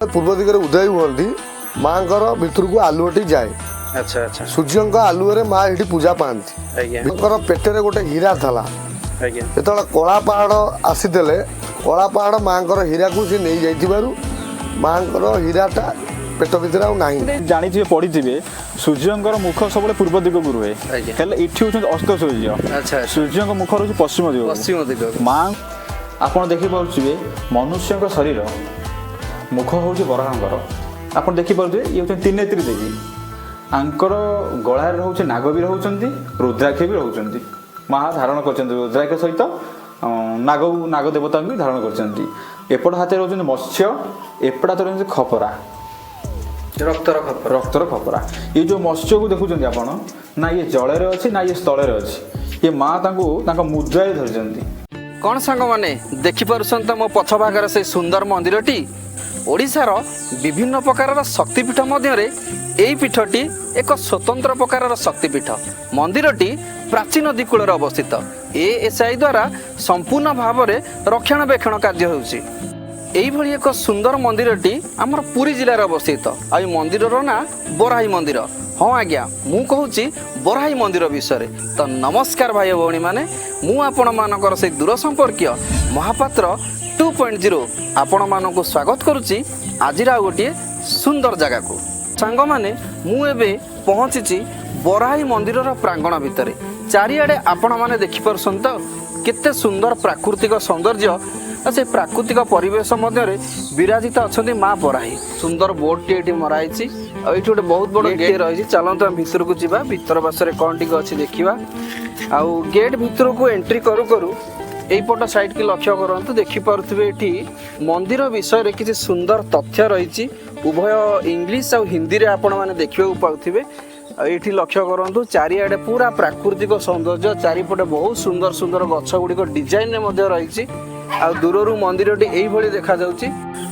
पूर्व दिगरे उदय हुअन्ति माँकर भितरको आलुअटी जाए। अच्छा अच्छा सूर्यଙ୍କ आलुअरे माँ एठी पूजा पाଆନ୍ତି। आज्ञा ତାଙ୍କର ପେଟରେ ଗୋଟେ ହୀରା ଥିଲା। आज्ञा ଯେତେବେଳେ କଳା ପାହାଡ଼ ଆସିଥିଲେ କଳା ପାହାଡ଼ ମାଆଙ୍କର ହୀରାକୁ ସେ ନେଇ ଯାଇଥିବାରୁ ମାଆଙ୍କର ହୀରାଟା ପେଟ ଭିତରେ ଆଉ ନାହିଁ। ଜାଣିଥିବେ ପଢିଥିବେ ସୂର୍ଯ୍ୟଙ୍କର ମୁଖ ସବୁବେଳେ ପୂର୍ବ ଦିଗକୁ ରୁହେ ଆଜ୍ଞା। ହେଲେ ଏଠି ହଉଛନ୍ତି ଅସ୍ତ ସୂର୍ଯ୍ୟ। ଆଚ୍ଛା ସୂର୍ଯ୍ୟଙ୍କ ମୁଖ ରହୁଛି ପଶ୍ଚିମ ଦିଗ। ପଶ୍ଚିମ ଦିଗ ମା ଆପଣ ଦେଖିପାରୁଥିବେ ମନୁଷ୍ୟଙ୍କ ଶରୀର ମୁଖ ହେଉଛି ବରାହଙ୍କର। ଆପଣ ଦେଖିପାରୁଥିବେ ଇଏ ହେଉଛନ୍ତି ତିନେତ୍ରୀ ଦେବୀ। ଆଙ୍କର ଗଳାରେ ରହୁଛି ନାଗ ବି ରହୁଛନ୍ତି, ରୁଦ୍ରାକ୍ଷ ବି ରହୁଛନ୍ତି। ମା ଧାରଣ କରିଛନ୍ତି ରୁଦ୍ରାକ୍ଷ ସହିତ ନାଗ ଦେବତାଙ୍କୁ ବି ଧାରଣ କରିଛନ୍ତି। ଏପଟ ହାତରେ ରହୁଛନ୍ତି ମତ୍ସ୍ୟ, ଏପଟ ହାତରେ ରହୁଛନ୍ତି ଖପରା, ରକ୍ତର ଖପରା। ଏ ଯେଉଁ ମତ୍ସ୍ୟକୁ ଦେଖୁଛନ୍ତି ଆପଣ, ନା ଇଏ ଜଳରେ ଅଛି ନା ଇଏ ସ୍ଥଳରେ ଅଛି। ଇଏ ମା ତାଙ୍କୁ ତାଙ୍କ ମୁଦ୍ରାରେ ଧରିଛନ୍ତି। କ'ଣ ସାଙ୍ଗମାନେ ଦେଖିପାରୁଛନ୍ତି ତ ମୋ ପଛ ଭାଗରେ ସେଇ ସୁନ୍ଦର ମନ୍ଦିରଟି? ଓଡ଼ିଶାର ବିଭିନ୍ନ ପ୍ରକାରର ଶକ୍ତିପୀଠ ମଧ୍ୟରେ ଏହି ପୀଠଟି ଏକ ସ୍ୱତନ୍ତ୍ର ପ୍ରକାରର ଶକ୍ତିପୀଠ। ମନ୍ଦିରଟି ପ୍ରାଚୀନ ନଦୀ କୂଳରେ ଅବସ୍ଥିତ। ଏଏସ୍ଆଇ ଦ୍ୱାରା ସମ୍ପୂର୍ଣ୍ଣ ଭାବରେ ରକ୍ଷଣାବେକ୍ଷଣ କାର୍ଯ୍ୟ ହେଉଛି। এইভাবে এক সুন্দর মন্দিরটি আমার পুরী জেলার অবস্থিত। আর এই মন্দিরর না বরাহী মন্দির। হ্যাঁ আজ্ঞা মু কହୁছি বরাহী মন্দির বিষয়ে। তো নমস্কার ভাই ভৌণী মানে মু আপনার সেই দূর সম্পর্কীয় মহাপাত্র 2.0 आपण मानक स्वागत करुच्ची आज गोटे सुंदर जगह को। सांग माने मु एबे पहुँची बराही मंदिर प्रांगण भितर। चारिआडे आपण माने देखि परछन तो केते सुंदर प्राकृतिक सौंदर्य। से प्राकृतिक परिवेश मध्य विराजित अच्छा माँ बराही। सुंदर बोर्डटी ये मराई ये गोटे बहुत बड़ गेट रही। चलते आम भितर को जावा भितर पार्श्वे कौन टी अच्छी देखा। आउ गेट भितर को एंट्री करू करू एपट साइड की लक्ष्य करूँ देखिपे ये मंदिर विषय रे किसी सुंदर तथ्य रही। उभय इंग्लिश और हिंदी रे आपण मैंने देखा पाउथिबे। ये लक्ष्य करूँ चारिआडे पूरा प्राकृतिक सौंदर्य, चारिपटे बहुत सुंदर सुंदर गछ गुड़िक डिजाइन रही। आ दूररू मंदिरटी यही देखा जाउची।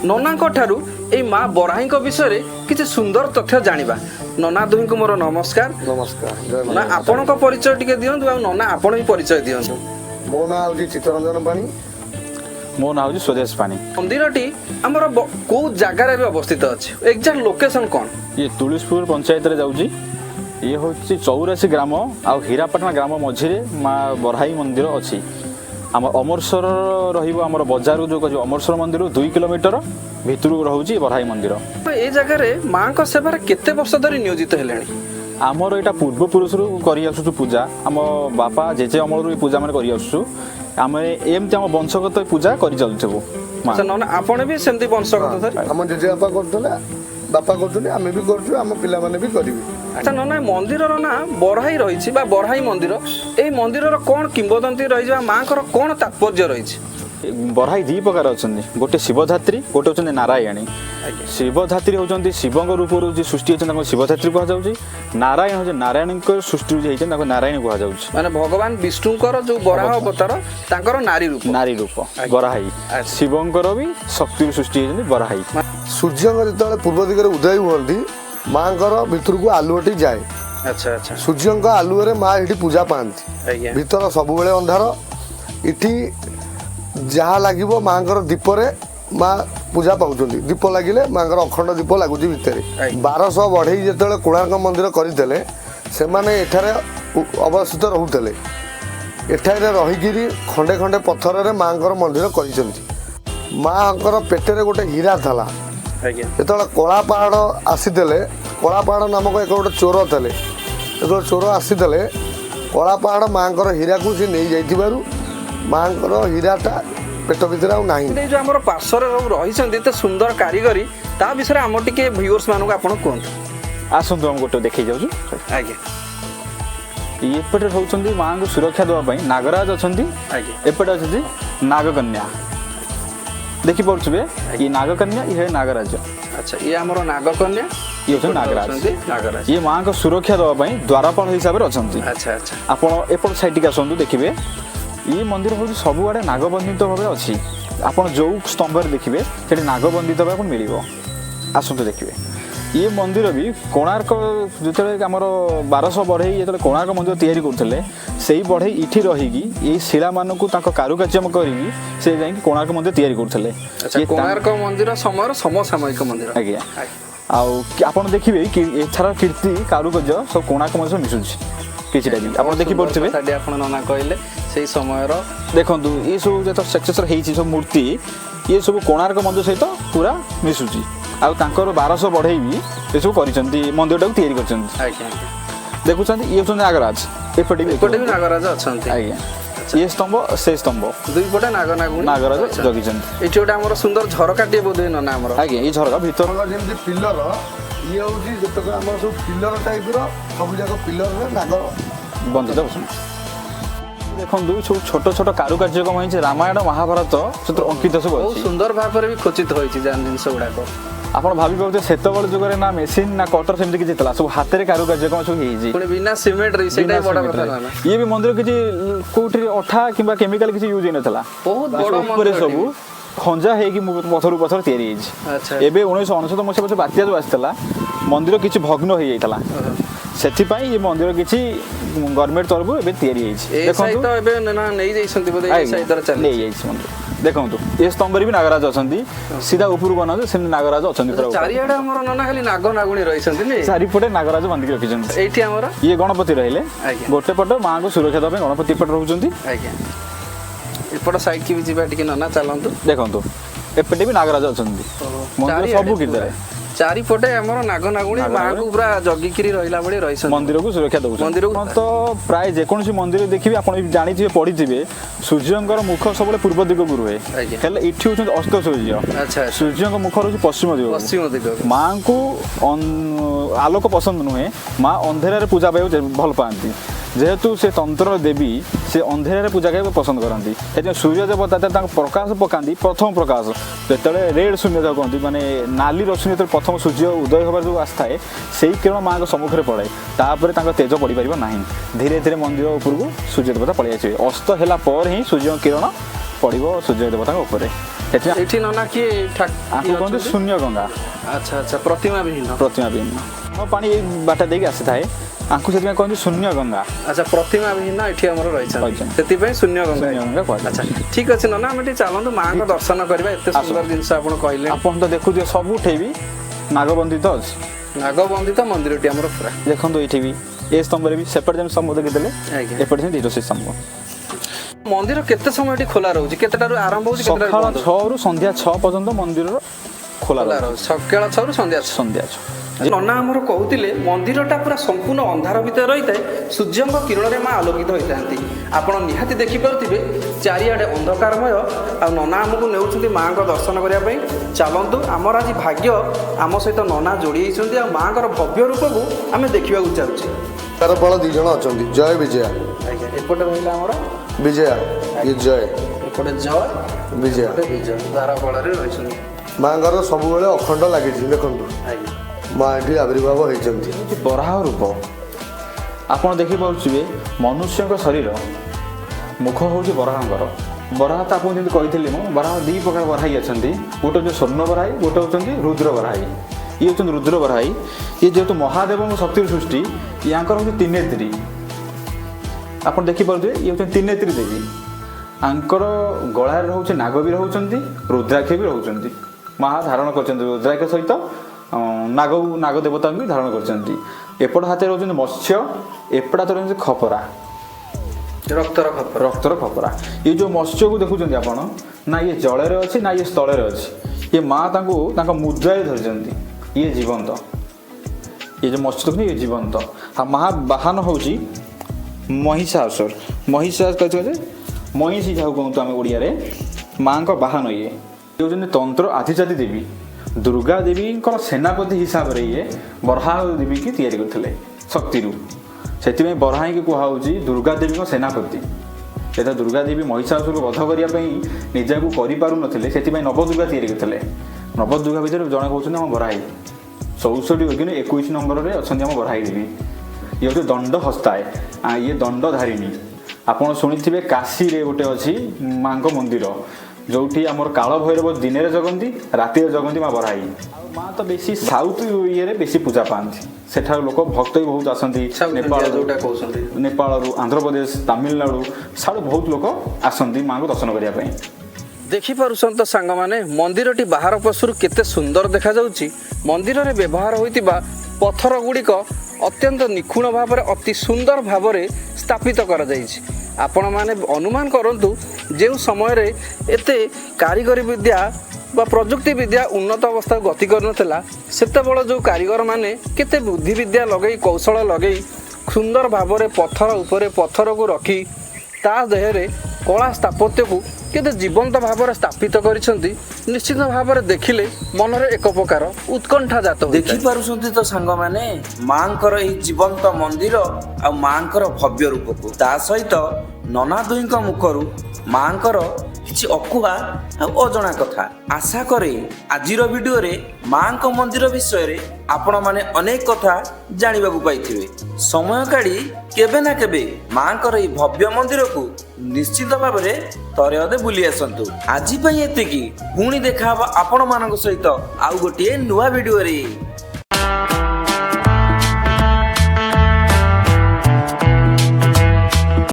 ननांक ठारू ए माँ बराही विषय रे किसी सुंदर तथ्य जानिबा। नना दुही को मोर नमस्कार। नमस्कार। ना आपणक परिचय टिके दियंतु आ नना आपण भी परिचय दियंतु। मो नाम होची चित्तरंजन पाणी। मो नाम होची स्वदेश पाणी। मंदिरटी हमर को जगार भी अवस्थित अछि? एग्जैक्ट लोकेशन कोन? ये तुलसीपुर पंचायत रे जाउची। ये होची 84 ग्राम आ हीरापाटना ग्राम मझिरे माँ बराही मंदिर अछि। आम अमरसर रहिबो आमर बजार जो कहू अमरसर मंदिर 2 किलोमीटर भितर रहउची बराही मंदिर। ए जगह रे माँ को सेवा रे केते वर्ष धरि नियोजित हेलेनी? आमर एटा पूर्व पुरुष करी आसुछु पूजा। आम बापा जेजे अमर पूजा माने करी आसुछु। आमे एमति आम वंशगत पूजा करी चलछबो। अच्छा नना आपण भी सेमति वंशगत धरि? हम जेजे बापा करथले बापा करथले आमे भी करछु, आम पिला माने भी करिवे। अच्छा नना मंदिर ना बराही रही बा बराही मंदिर ए मंदिर कौन किंवदंती रही माँ को कौन तात्पर्य रही? बराही दी प्रकार अछंती। गोटे शिवधात्री, गोटे होचंदी नारायणी। शिवधात्री होचंदी शिवंग रूप रो सृष्टि होचंदी ताको शिवधात्री कहा जाउची। नारायण होचे नारायण को सृष्टि होचंदी ताको नारायण कहा जाउची। माने भगवान विष्णुकर जो बराह अवतार ताकर नारी रूप बराही। शिवंकर भी शक्ति सृष्टि होचंदी बराही। सूर्यଙ୍କ ଯେତେବେଳେ ପୂର୍ବ ଦିଗରେ ଉଦୟ ହୁଅନ୍ତି ମାଙ୍କର ଭିତରକୁ ଆଲୁଅଟି ଯାଏ। अच्छा अच्छा सूर्यଙ୍କ ଆଲୁଅରେ ମା ଏଠି ପୂଜା ପାଆନ୍ତି। ଆଜ୍ଞା ଭିତର ସବୁବେଳେ ଅନ୍ଧାର। ଏଠି ଯାହା ଲାଗିବ ମାଙ୍କର ଦୀପରେ ମା ପୂଜା ପାଉଛନ୍ତି। ଦୀପ ଲାଗିଲେ ମାଙ୍କର ଅଖଣ୍ଡ ଦୀପ ଲାଗୁଛି ଭିତରେ। 1200 ବଢ଼େଇ ଯେତେବେଳେ କୋଣାର୍କ ମନ୍ଦିର କରିଥିଲେ ସେମାନେ ଏଠାରେ ଅବସ୍ଥିତ ରହୁଥିଲେ। ଏଠାରେ ରହିକିରି ଖଣ୍ଡେ ଖଣ୍ଡେ ପଥରରେ ମାଙ୍କର ମନ୍ଦିର କରିଛନ୍ତି। ମାଙ୍କର ପେଟରେ ଗୋଟେ ହୀରା ଥିଲା। ଯେତେବେଳେ କଳା ପାହାଡ଼ ଆସିଥିଲେ, କଳା ପାହାଡ଼ ନାମକ ଏକ ଗୋଟେ ଚୋର ଥିଲେ। ଯେତେବେଳେ ଚୋର ଆସିଥିଲେ କଳା ପାହାଡ଼ ମାଙ୍କର ହୀରାକୁ ସେ ନେଇ ଯାଇଥିବାରୁ ମାଙ୍କର ହୀରାଟା पेट भीतर आ नाही। जो हमर पार्श्वर रही एते सुंदर कारीगरी ता विषय हम टिके व्यूअर्स मानको आपण कोंतु। आसंतु हम गोटे देखै जाउछु। आगे एपटे रहउछंदी मां को सुरक्षा देवा पई नागराज अछंती। आगे एपटे अछंती नागकन्या। देखि पड़छबे ये नागकन्या ये नागराज। अच्छा ये हमर नागकन्या ये होछन नागराज। ये मां को सुरक्षा देवा पई द्वारपाल हिसाब रे अछंती। अच्छा अच्छा आपण एपट साइड के आसंतु देखिबे ये मंदिर हूँ सबुआड़े नागबंधित भाव अच्छी। आप जो स्तंभ देखिए से नागबंधित भाव मिल आसतु देखिए ये मंदिर भी कोणार्क जो आमर 1200 बढ़ई जो कोणार्क मंदिर तैयारी करते से ही बढ़ई इठी रहीकि ये शिला मानक कारुकार्य करी से जाकि कोणार्क मंदिर तैयारी करते अच्छा कोणार्क मंदिर समय समसामयिक मंदिर आज्ञा आपड़ देखिए कि एथार कीर्ति कारुकार्य सब कोणार्क मंदिर मिशुची किसी भी आप देखिपे आप नना कहले से समय देखो ये सब जो सक्सेसर हो मूर्ति ये सब कोणार्क मंदिर सहित पूरा मिशुची आउ 1200 बढ़ई भी ये सब कर मंदिर टाक तैयारी कर देखुं ये हूँ नागराज एपटे भी नागराज अच्छा आज्ञा ये स्तंभ से स्तंभ दुई पटे नागराज जगी ये गोटे आम सुंदर झरकाटे बोध ना आज्ञा ये झरका भीतर जमी पिलर ये हूँ जितक आम सब पिलर टाइप सब जाक पिलर नागर बंधित देखो सब छोट छोट कारुकार्यक्रम होती रामायण महाभारत से अंकित सब बहुत सुंदर भाव में भी खचित होती जिनस गुड़ाक आप भावी पाते सेतबेले जुगे ना मेसीन ना कटर सेमती किसी सब हाथ में कारुकार्यक्रम सब हो बिना सिमेंट ये भी मंदिर किसी कौटी अठा कि केमिकाल किसी यूज होता बहुत बड़ सब खंजा हो पथर पथर तैयारी एवं 1999 मसीहा बात्या जो आसाला मंदिर किसी भग्न हो जाता से ये मंदिर किसी गवर्नमेंट तरफ मंदिर देखो ये स्तंभ भी नागराज अच्छा सीधा ऊपर बना से नागराज अच्छा चारिपटे नागराज बांधिक रखी ये गणपति रहिले गोटे पट माँ को सुरक्षा देवाई गणपति पट रोच एपट साइड की भी जीवा टिके नना चलंतु देखो एपटे भी नागराज अच्छा मंदिर सब कीर्तन चारिपटे आमर नाग नागुणी माँ को पूरा जगिकी रहा भाई रही मंदिर को सुरक्षा दौर मंदिर तो प्राय जेकोसी मंदिर देखिए आप जानी पढ़ी सूर्यंकर मुख सब पूर्व दिग को रुहे इठी हूँ अस्त सूर्य सूर्य मुख रही पश्चिम दिग माँ को आलोक पसंद नुहे माँ अंधेर पूजा पाई भल पाती जेहेतु से तंत्र देवी से अंधेर पूजा करने पसंद करती सूर्य देवता प्रकाश पकाती प्रथम प्रकाश जो रेड शून्य कहते माने नाली रश्मि जो प्रथम सूर्य उदय होबार जो आसए से किरण माँ सम्मुखें पड़े तापर तेज पड़ पार ना धीरे धीरे मंदिर उपरको सूर्य देवता पलि आसवे अस्त है ही सूर्य किरण पड़ो सूर्य देवता नना किए कहते शून्य गंगा अच्छा अच्छा प्रतिमा विहीन पानी बाटा देके आसी थाए आंकु से कहते शून्य गंगा अच्छा प्रतिमा विहीन ये रही शून्य गंगा अच्छा ठीक अच्छे ना आम चलतु माँ को दर्शन करवा एत सुंदर जिनस आप कहले आप तो देखुए सब भी नागबंधित अच्छे नागबंधित मंदिर पूरा देखो ये भी ये स्तंभ भी सेपटे जमी स्तंभ देखीदे एपटे धीरोसी स्तंभ मंदिर केते समय खोला रोचे केतेटारु आरंभ होची सकाळ 6 रु संध्या 6 पर्यंत मंदिर खोला रोचे सकाळ 6 रु संध्या संध्या नना आमर कहते मंदिरटा पूरा संपूर्ण अंधार भितर रही है सूर्य किरण में माँ आलोकित होता आपड़ निहाती देखिपे चारिआडे अंधकारमय आ नना आमको ने माँ को दर्शन करने चलतु आमर आज भाग्य आम सहित नना जोड़ी आ माँ को भव्य रूप को आम देखा चाहूँ तार फल दी जन अच्छा जय विजया एपटे रहा आमर विजया ये जय एपटे जय विजया विजय द्वारा फल रही माँ सब अखंड लगी देखो माँ ये आविर्भाव होती बराह रूप आपड़ देखिपे मनुष्य शरीर मुख हूँ बराहर बराह तो आपको जमी कही बराह दी प्रकार बराही अच्छा गोटे हूँ स्वर्ण बराही गोटे हूँ रुद्र बराही ये हूँ रुद्र बराही ये जेहेतु महादेव शक्ति सृष्टि यांकर हूँ तीन नेत्री आप देखिपे ये हूँ तीन नेत्री देवी आंकर गलार रोचे नाग भी रोच रुद्राक्ष भी रोच महा धारण कर रुद्राक्ष सहित नाग नाग देवता भी धारण कर हाथ रोच मत्स्य एपट हाथ रोच खपरा रक्तर खपरा ये जो मत्स्य को देखुं आप ना ये जल अच्छी ना ये स्थल अच्छी ये माँ मुद्राए धरी ये जीवंत ये जो मत्स्य देखते ये जीवंत हाँ महावाहन हूँ महिषासुर महिषा कहते महिषी जहाँ कहतु आम ओडिया माँ का बाहन ये हूँ तंत्र आधिचादी देवी दुर्गा देवी सेनापति हिसाब से ये बराह देवी की तैयारी करते शक्ति से बराही की कहुच्छी दुर्गा देवी सेनापति से दुर्गा देवी महिषासुर को वध करने निजा को करें से नवदुर्गा तैयारी करते नवदुर्गा भितर जड़े कहते आम बराही 64 कि 21 नंबर में अच्छा आम बराही देवी ये हूँ दंड हस्ताए ये दंडधारिणी आपड़ शुणी काशी रे गोटे अच्छी माँ मंदिर जो आमर काल भैरव दिन जगंती राति जगंती माँ बराही ମାଁ ତ ବେଶୀ ସାଉଥ ଇଏରେ ବେଶୀ ପୂଜା ପାଆନ୍ତି। ସେଠାରୁ ଲୋକ ଭକ୍ତ ବି ବହୁତ ଆସନ୍ତି। ଯୋଉଟା କହୁଛନ୍ତି ନେପାଳରୁ, ଆନ୍ଧ୍ରପ୍ରଦେଶ, ତାମିଲନାଡୁ ସାଡ଼ୁ ବହୁତ ଲୋକ ଆସନ୍ତି ମାଁଙ୍କୁ ଦର୍ଶନ କରିବା ପାଇଁ। ଦେଖିପାରୁଛନ୍ତି ତ ସାଙ୍ଗମାନେ ମନ୍ଦିରଟି ବାହାର ପଶୁରୁ କେତେ ସୁନ୍ଦର ଦେଖାଯାଉଛି। ମନ୍ଦିରରେ ବ୍ୟବହାର ହୋଇଥିବା ପଥର ଗୁଡ଼ିକ ଅତ୍ୟନ୍ତ ନିଖୁଣ ଭାବରେ ଅତି ସୁନ୍ଦର ଭାବରେ ସ୍ଥାପିତ କରାଯାଇଛି। ଆପଣମାନେ ଅନୁମାନ କରନ୍ତୁ ଯେଉଁ ସମୟରେ ଏତେ କାରିଗରୀ ବିଦ୍ୟା ବା ପ୍ରଯୁକ୍ତି ବିଦ୍ୟା ଉନ୍ନତ ଅବସ୍ଥାକୁ ଗତି କରିନଥିଲା, ସେତେବେଳେ ଯେଉଁ କାରିଗରମାନେ କେତେ ବୁଦ୍ଧି ବିଦ୍ୟା ଲଗେଇ କୌଶଳ ଲଗେଇ ସୁନ୍ଦର ଭାବରେ ପଥର ଉପରେ ପଥରକୁ ରଖି ତା ଦେହରେ କଳା ସ୍ଥାପତ୍ୟକୁ କେତେ ଜୀବନ୍ତ ଭାବରେ ସ୍ଥାପିତ କରିଛନ୍ତି। ନିଶ୍ଚିତ ଭାବରେ ଦେଖିଲେ ମନରେ ଏକ ପ୍ରକାର ଉତ୍କଣ୍ଠା ଜାତ ହୋଇଥାଏ। ଦେଖିପାରୁଛନ୍ତି ତ ସାଙ୍ଗମାନେ ମାଙ୍କର ଏହି ଜୀବନ୍ତ ମନ୍ଦିର ଆଉ ମାଙ୍କର ଭବ୍ୟ ରୂପକୁ। ତା ସହିତ ନନା ଦୁଇଙ୍କ ମୁଖରୁ ମାଙ୍କର କିଛି ଅକୁହା ଆଉ ଅଜଣା କଥା। ଆଶା କରେ ଆଜିର ଭିଡ଼ିଓରେ ମାଙ୍କ ମନ୍ଦିର ବିଷୟରେ ଆପଣମାନେ ଅନେକ କଥା ଜାଣିବାକୁ ପାଇଥିବେ। ସମୟ କାଢ଼ି କେବେ ନା କେବେ ମାଙ୍କର ଏହି ଭବ୍ୟ ମନ୍ଦିରକୁ ନିଶ୍ଚିତ ଭାବରେ ଥରେ ଅଧେ ବୁଲି ଆସନ୍ତୁ। ଆଜି ପାଇଁ ଏତିକି, ପୁଣି ଦେଖାହବ ଆପଣମାନଙ୍କ ସହିତ ଆଉ ଗୋଟିଏ ନୂଆ ଭିଡ଼ିଓରେ।